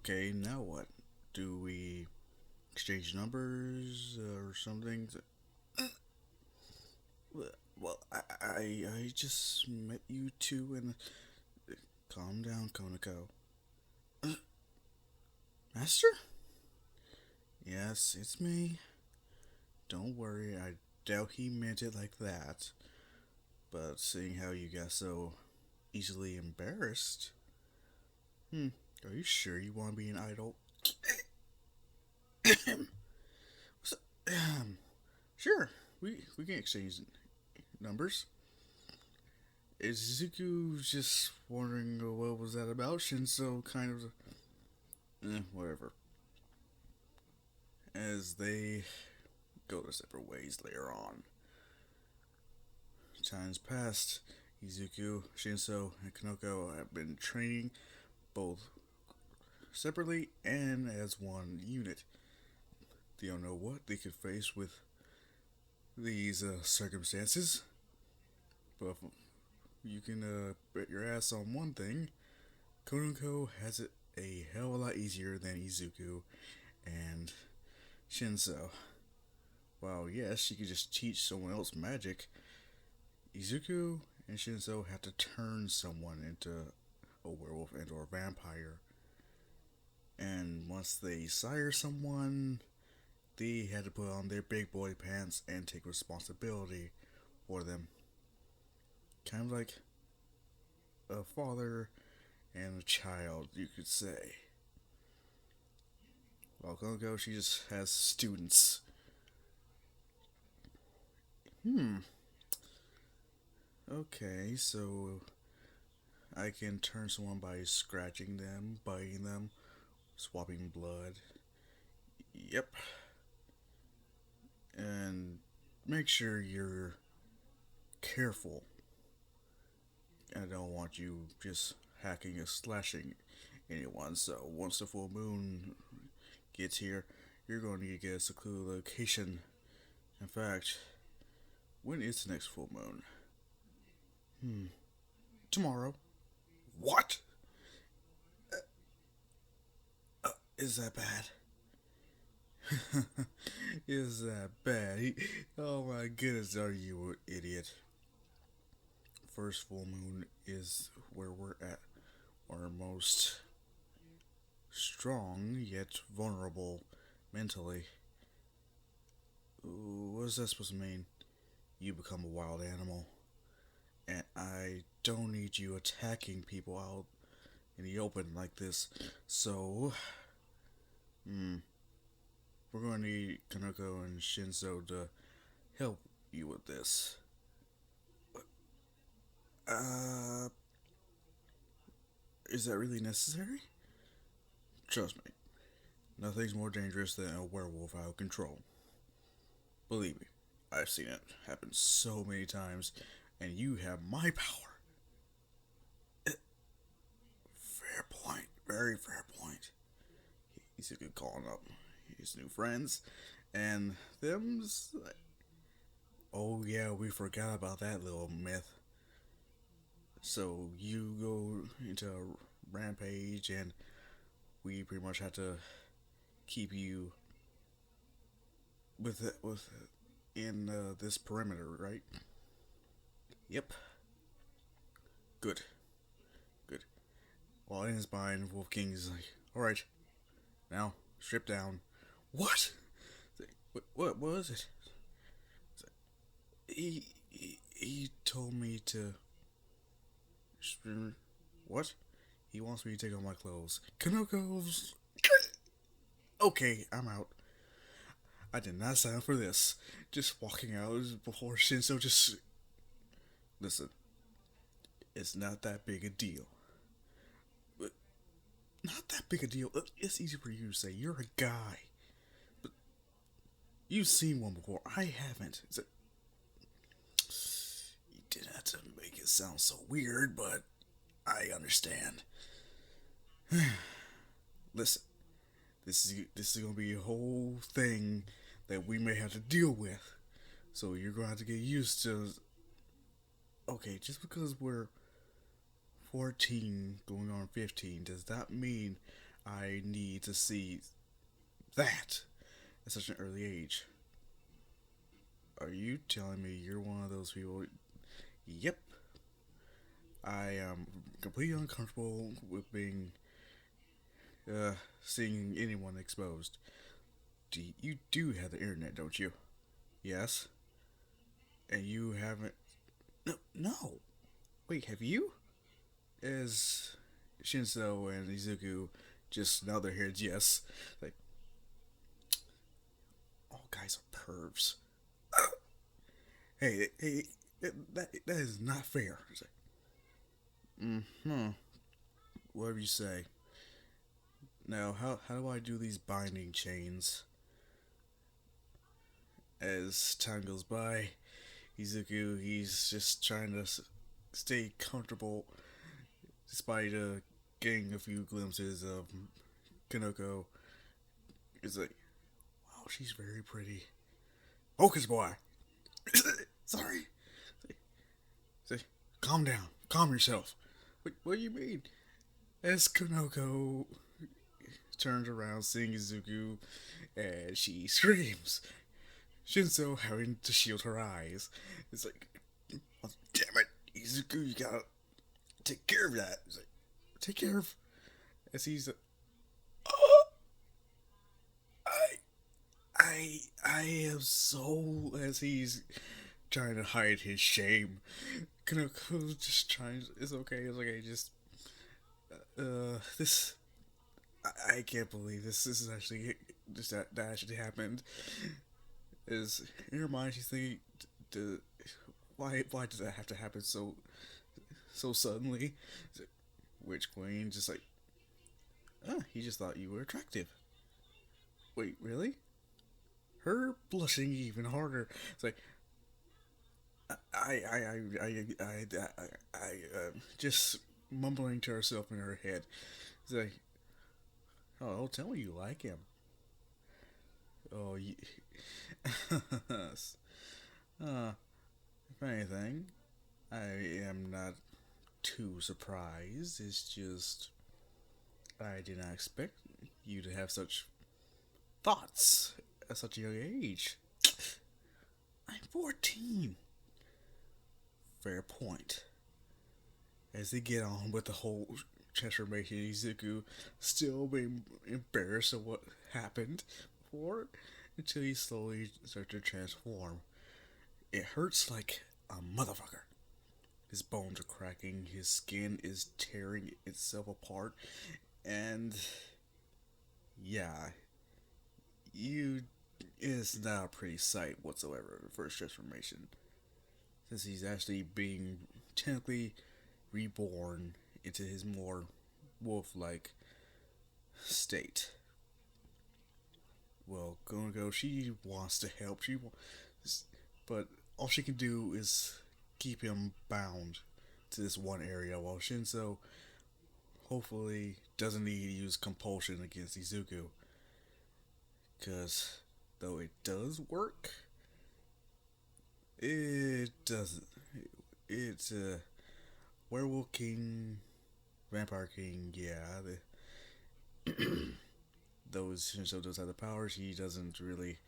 Okay, now what? Do we exchange numbers or something? Well, I just met you two and calm down, Konako. Master? Yes, it's me. Don't worry, I doubt he meant it like that. But seeing how you got so easily embarrassed, are you sure you want to be an idol? So, sure, we can exchange numbers. Izuku just wondering what was that about. Shinso kind of, whatever. As they go their separate ways later on. Times passed. Izuku, Shinso, and Kanoko have been training both separately and as one unit. They don't know what they could face with these circumstances, but you can bet your ass on one thing. Konoko has it a hell of a lot easier than Izuku and Shinso. While yes, she could just teach someone else magic, Izuku and Shinso have to turn someone into a werewolf and or a vampire. And once they sire someone, they had to put on their big boy pants and take responsibility for them. Kind of like a father and a child, you could say. While Kongo, she just has students. Okay, so I can turn someone by scratching them, biting them, swapping blood. Yep. And make sure you're careful. I don't want you just hacking or slashing anyone, so once the full moon gets here, you're going to need to get a secluded location. In fact, when is the next full moon? Tomorrow. What? Is that bad? Is that bad? Oh my goodness, are you an idiot? First full moon is where we're at our most strong yet vulnerable mentally. What is that supposed to mean? You become a wild animal. And I don't need you attacking people out in the open like this. So, we're going to need Kanoko and Shinso to help you with this. Uh, is that really necessary? Trust me, nothing's more dangerous than a werewolf out of control. Believe me, I've seen it happen so many times, and you have my power. Fair point, very fair point. He's a good calling up his new friends, and them's like, oh yeah, we forgot about that little myth. So you go into a rampage, and we pretty much have to keep you with in this perimeter, right? Yep. Good. Good. While in his mind, Wolf King is like, all right, now strip down. What? What was it? He told me to. What? He wants me to take off my clothes. Kanoko's. Okay, I'm out. I did not sign up for this. Just walking out before Shinso just. Listen, it's not that big a deal. But not that big a deal. It's easy for you to say. You're a guy. But you've seen one before. I haven't. You didn't have to make it sound so weird, but I understand. Listen, this is gonna be a whole thing that we may have to deal with. So you're gonna have to get used to. Okay, just because we're 14 going on 15 does that mean I need to see that at such an early age. Are you telling me you're one of those people? Yep. I am completely uncomfortable with being seeing anyone exposed. You do have the internet, don't you? Yes. And you haven't. No, no. Wait, have you? As Shinso and Izuku just nod their heads yes. Like, all guys are pervs. Hey, that is not fair. It's like, hmm. Whatever you say. Now, how do I do these binding chains? As time goes by, Izuku, he's just trying to stay comfortable despite getting a few glimpses of Kanoko. It's like, wow, she's very pretty. Focus, boy. Sorry. Say, calm down. Calm yourself. What do you mean? As Kanoko turns around, seeing Izuku, and she screams. Shinso having to shield her eyes. It's like, oh, damn it, Izuku, you gotta take care of that. It's like, take care of. As he's, oh, I am so. As he's trying to hide his shame. Kanoko just trying. It's okay. It's okay. Just, this. I can't believe this. This is actually just that actually happened. Is in her mind she's thinking, why does that have to happen so suddenly? Witch Queen just like, he just thought you were attractive. Wait, really? Her blushing even harder. It's like, just mumbling to herself in her head. It's like, oh, tell me you like him. Oh, if anything, I am not too surprised. It's just I did not expect you to have such thoughts at such a young age. I'm 14. Fair point. As they get on with the whole transformation, Izuku still being embarrassed of what happened before until he slowly starts to transform. It hurts like a motherfucker. His bones are cracking, his skin is tearing itself apart, and yeah, it's not a pretty sight whatsoever, the first transformation. Since he's actually being technically reborn into his more wolf-like state. Well, Gongo, she wants to help. But all she can do is keep him bound to this one area, while Shinso hopefully doesn't need to use compulsion against Izuku. Because though it does work, it doesn't. It's Werewolf King, Vampire King, yeah. Those Shinso does have the powers, he doesn't really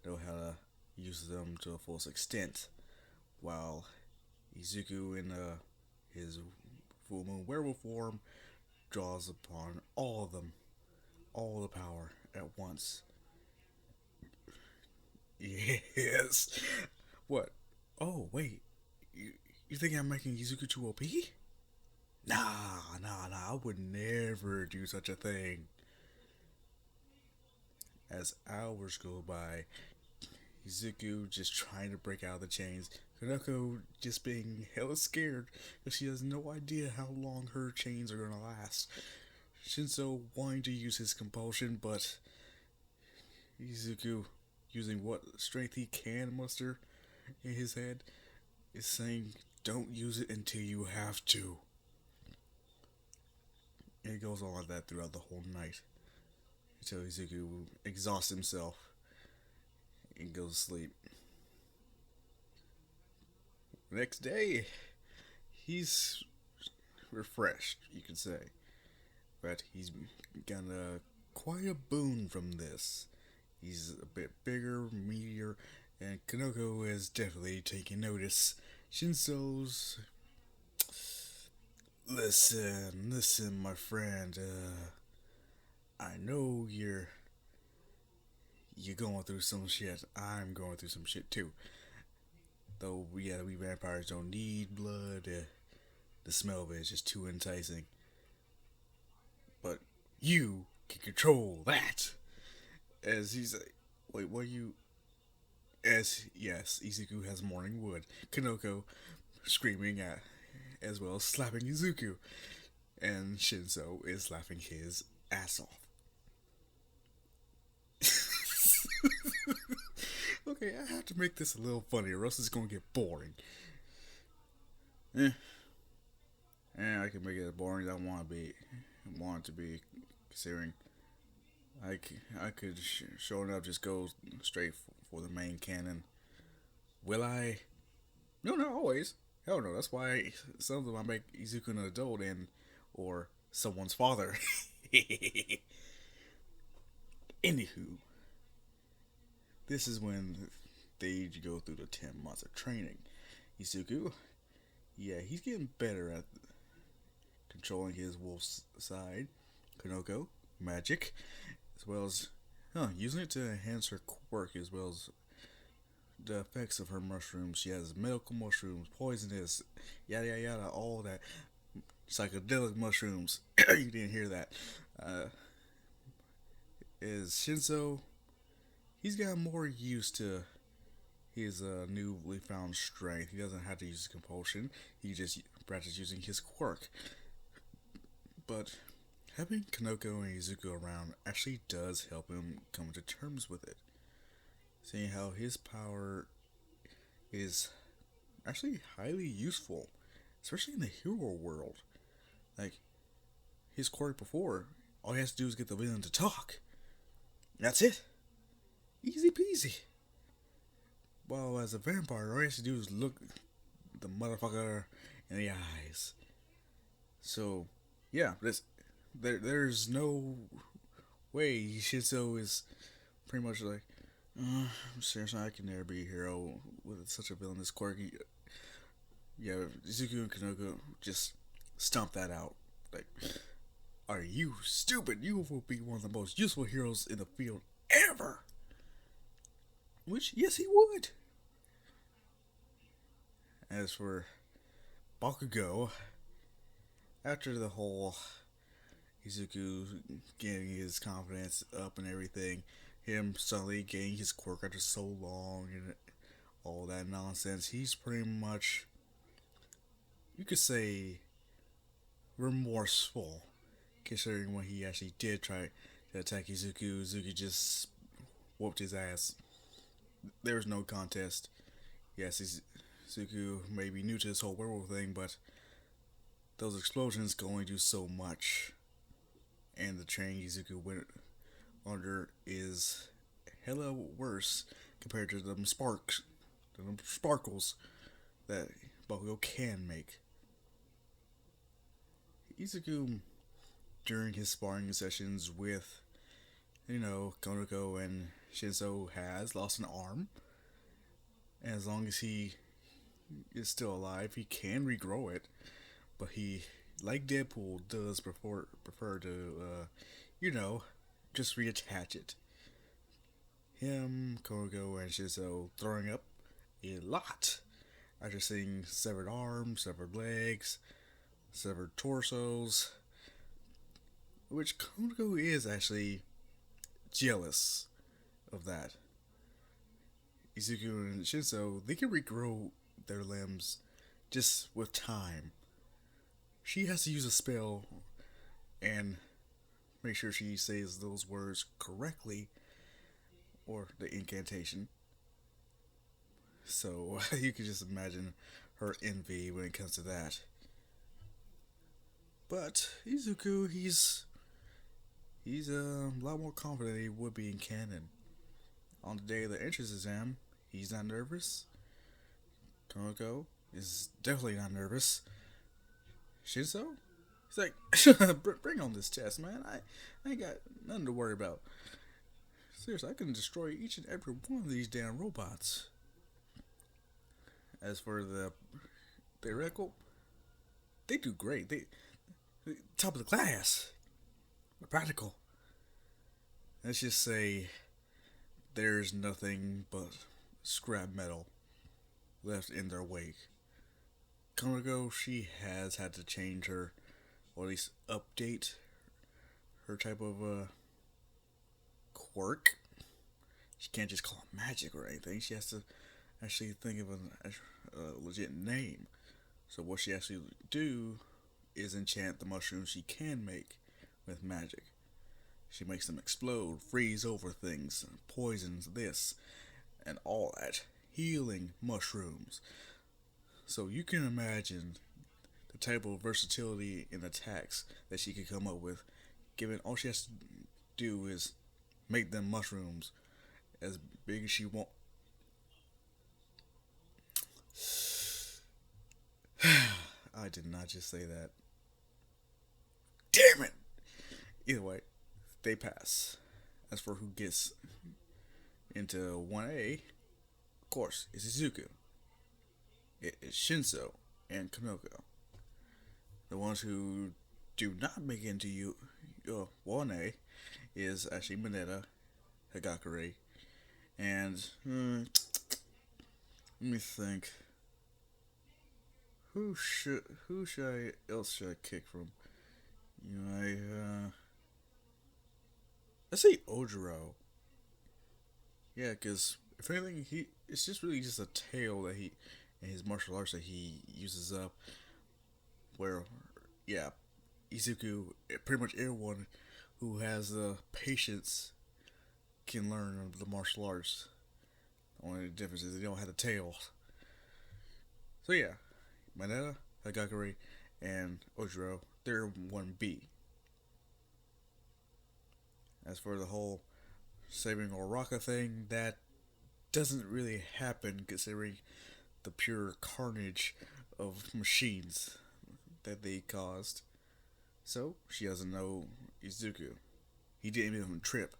know how to use them to a full extent. While Izuku in his full moon werewolf form draws upon all of them, all the power at once. Yes. What? Oh wait, you think I'm making Izuku too OP? Nah. I would never do such a thing. As hours go by, Izuku just trying to break out of the chains. Kaneko just being hella scared because she has no idea how long her chains are gonna last. Shinso wanting to use his compulsion, but Izuku using what strength he can muster in his head is saying, don't use it until you have to. And it goes on like that throughout the whole night until Izuku exhausts himself and goes to sleep. Next day, he's refreshed, you could say. but he's gonna quite a boon from this. He's a bit bigger, meatier, and Kanoko is definitely taking notice. Shinso's. Listen, my friend. I know you're going through some shit. I'm going through some shit too. Though, yeah, we vampires don't need blood. The smell of it is just too enticing. But you can control that. As he's like, wait, what are you? As yes, Izuku has morning wood. Kanoko screaming at, as well as slapping Izuku, and Shinso is laughing his ass off. Okay, I have to make this a little funnier, or else it's gonna get boring. Eh, I can make it as boring as I want it to be, considering I could sure enough just go straight for the main canon. Will I? No, not always. Hell no. That's why some of them I make Izuku an adult and or someone's father. Anywho, this is when they go through the 10 months of training. Izuku, yeah, he's getting better at controlling his wolf's side. Kanoko, magic, as well as using it to enhance her quirk, as well as the effects of her mushrooms. She has medical mushrooms, poisonous, yada yada yada, all that psychedelic mushrooms. You didn't hear that. Is Shinso? He's got more used to his newly found strength. He doesn't have to use compulsion. He just practices using his quirk. But having Kanoko and Izuku around actually does help him come to terms with it. Seeing how his power is actually highly useful, especially in the hero world. Like, his quirk before, all he has to do is get the villain to talk. That's it. Easy peasy. Well, as a vampire, all he has to do is look the motherfucker in the eyes. So, yeah, there's no way Shinso is pretty much like, seriously, I can never be a hero with such a villainous quirky. Yeah, Izuku and Kanoko just stomp that out. Like, are you stupid? You will be one of the most useful heroes in the field ever. Which, yes, he would. As for Bakugo, after the whole Izuku getting his confidence up and everything, him suddenly getting his quirk after so long and all that nonsense, he's pretty much, you could say, remorseful, considering when he actually did try to attack Izuku. Izuku just whooped his ass. There was no contest. Yes, Izuku may be new to this whole werewolf thing, but those explosions can only do so much. And the training Izuku went under is hella worse compared to them sparkles that Bakugo can make. Izuku, during his sparring sessions with, Konoko and Shinso, has lost an arm. And as long as he is still alive, he can regrow it. But he, like Deadpool, does prefer to, just reattach it. Him, Konoko, and Shinso throwing up a lot after seeing severed arms, severed legs, severed torsos, which Konoko is actually jealous of that. Izuku and Shinso, they can regrow their limbs just with time. She has to use a spell and make sure she says those words correctly, or the incantation. So you can just imagine her envy when it comes to that. But Izuku, he's a lot more confident than he would be in canon. On the day of the entrance exam, he's not nervous. Konoko is definitely not nervous. Shinso It's like, bring on this test, man. I ain't got nothing to worry about. Seriously, I can destroy each and every one of these damn robots. As for the theoretical, they do great. They top of the class. The practical. Let's just say there's nothing but scrap metal left in their wake. Konako, she has had to change her, or at least update her type of quirk. She can't just call it magic or anything. She has to actually think of a legit name. So what she actually do is enchant the mushrooms she can make with magic. She makes them explode, freeze over things, poisons this, and all that. Healing mushrooms. So you can imagine the type of versatility in attacks that she could come up with, given all she has to do is make them mushrooms as big as she wants. I did not just say that. Damn it! Either way, they pass. As for who gets into 1A, of course, it's Izuku. It is Shinso and Kanoko. The ones who do not make it into 1A is actually Mineta, Hagakure, and let me think. Who else should I kick from? I say Ojiro. Yeah, because if anything, it's just really just a tail that he and his martial arts that he uses up. Where, yeah, Izuku, pretty much everyone who has the patience can learn the martial arts. The only difference is they don't have the tail. So yeah, Mineta, Hagakure, and Ojiro, they're 1B. As for the whole saving Oraka thing, that doesn't really happen considering the pure carnage of machines that they caused. So, she doesn't know Izuku. He didn't even trip.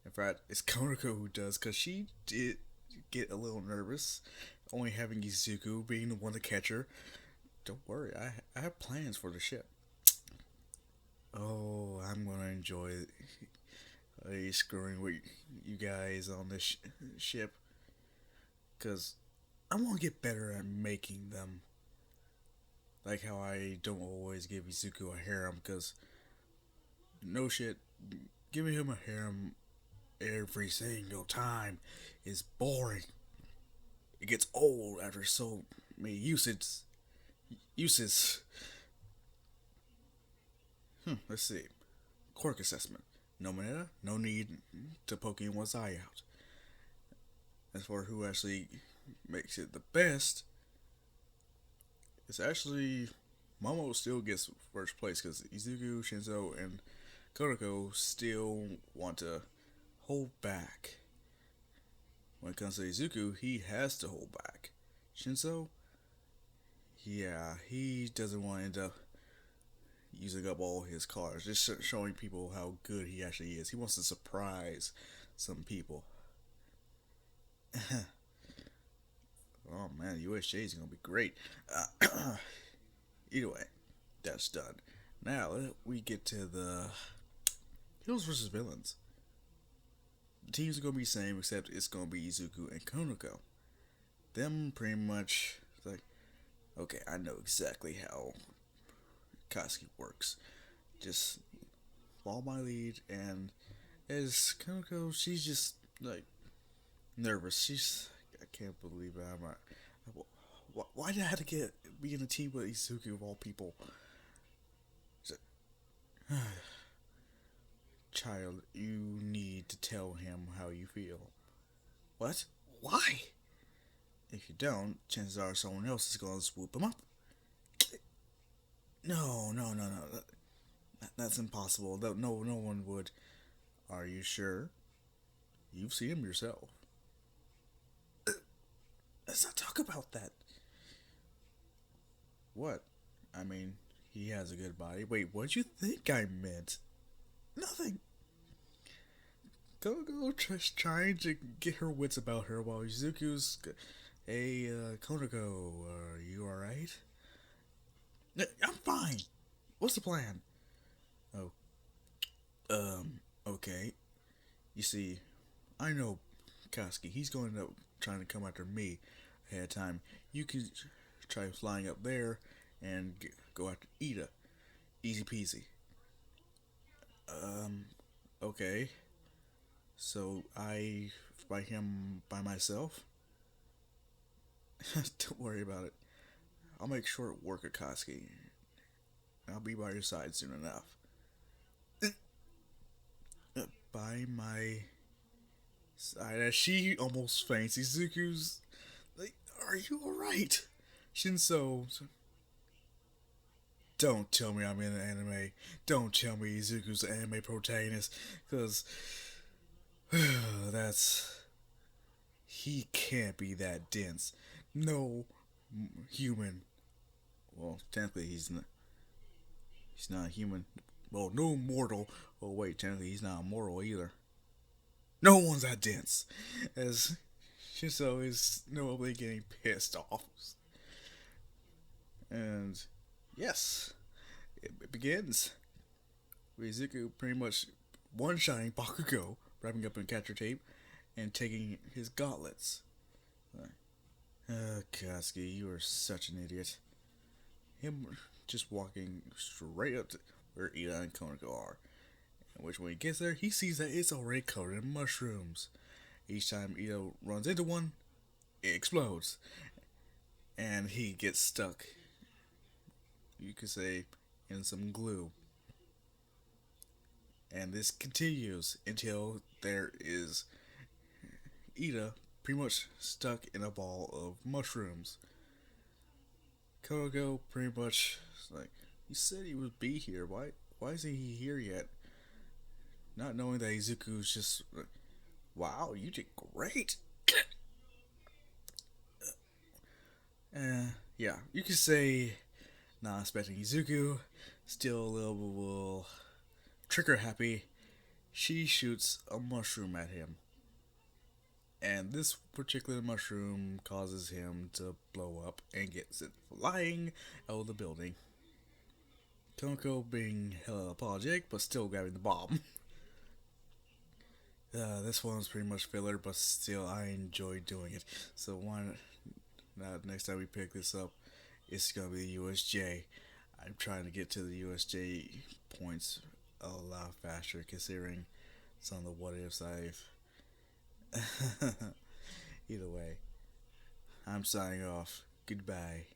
In fact, it's Konako who does, because she did get a little nervous, only having Izuku being the one to catch her. Don't worry, I have plans for the ship. Oh, I'm gonna enjoy screwing with you guys on this ship, because I want to get better at making them. Like how I don't always give Izuku a harem, because no shit, giving him a harem every single time is boring. It gets old after so many uses. Let's see. Quirk assessment. No Mineta, no need to poke anyone's eye out. As for who actually makes it the best, it's actually Momo still gets first place because Izuku, Shinso, and Konako still want to hold back. When it comes to Izuku, he has to hold back. Shinso, yeah, he doesn't want to end up using up all his cards, just showing people how good he actually is. He wants to surprise some people. Oh man, USJ is gonna be great. Either way, that's done. Now we get to the heroes versus villains. The teams are gonna be the same, except it's gonna be Izuku and Konako. Them pretty much like, okay, I know exactly how Katsuki works. Just follow my lead, and as Konako, she's just like nervous. I can't believe it. Why did I have to be in a team with Izuku of all people? Child, you need to tell him how you feel. What? Why? If you don't, chances are someone else is going to swoop him up. No. That's impossible. No one would. Are you sure? You've seen him yourself. Let's not talk about that. What? I mean, he has a good body. Wait, what'd you think I meant? Nothing. Go just trying to get her wits about her while Izuku's. Hey, Konako, are you alright? I'm fine. What's the plan? Oh, okay. You see, I know Koski. He's going to trying to come after me ahead of time. You can try flying up there and go after Ida. Easy peasy. Okay. So I fight him by myself? Don't worry about it. I'll make short work of Koski. I'll be by your side soon enough. By my side, as she almost faints, Izuku's like, "Are you alright?" Shinso, don't tell me I'm in an anime. Don't tell me Izuku's the anime protagonist, because that's. He can't be that dense. No human. Well, technically, he's not human. Well, no mortal. Oh, wait, technically, he's not immortal either. No one's that dense. As Shinso is notably getting pissed off. And yes, it begins. Rizuku pretty much one-shotting Bakugo, wrapping up in catcher tape, and taking his gauntlets. Koski, you are such an idiot. Him just walking straight up to where Ida and Konako are. And which when he gets there, he sees that it's already covered in mushrooms. Each time Ida runs into one, it explodes. And he gets stuck, you could say, in some glue. And this continues until there is Ida pretty much stuck in a ball of mushrooms. Kogo pretty much like, he said he would be here. Why isn't he here yet? Not knowing that Izuku's just like, wow, you did great. Yeah, you could say not expecting Izuku, still a little trigger happy. She shoots a mushroom at him. And this particular mushroom causes him to blow up and gets it flying out of the building. Konako being hella apologetic, but still grabbing the bomb. This one's pretty much filler, but still I enjoy doing it. So next time we pick this up, it's gonna be the USJ. I'm trying to get to the USJ points a lot faster, considering some of the what ifs I've. Either way, I'm signing off. Goodbye.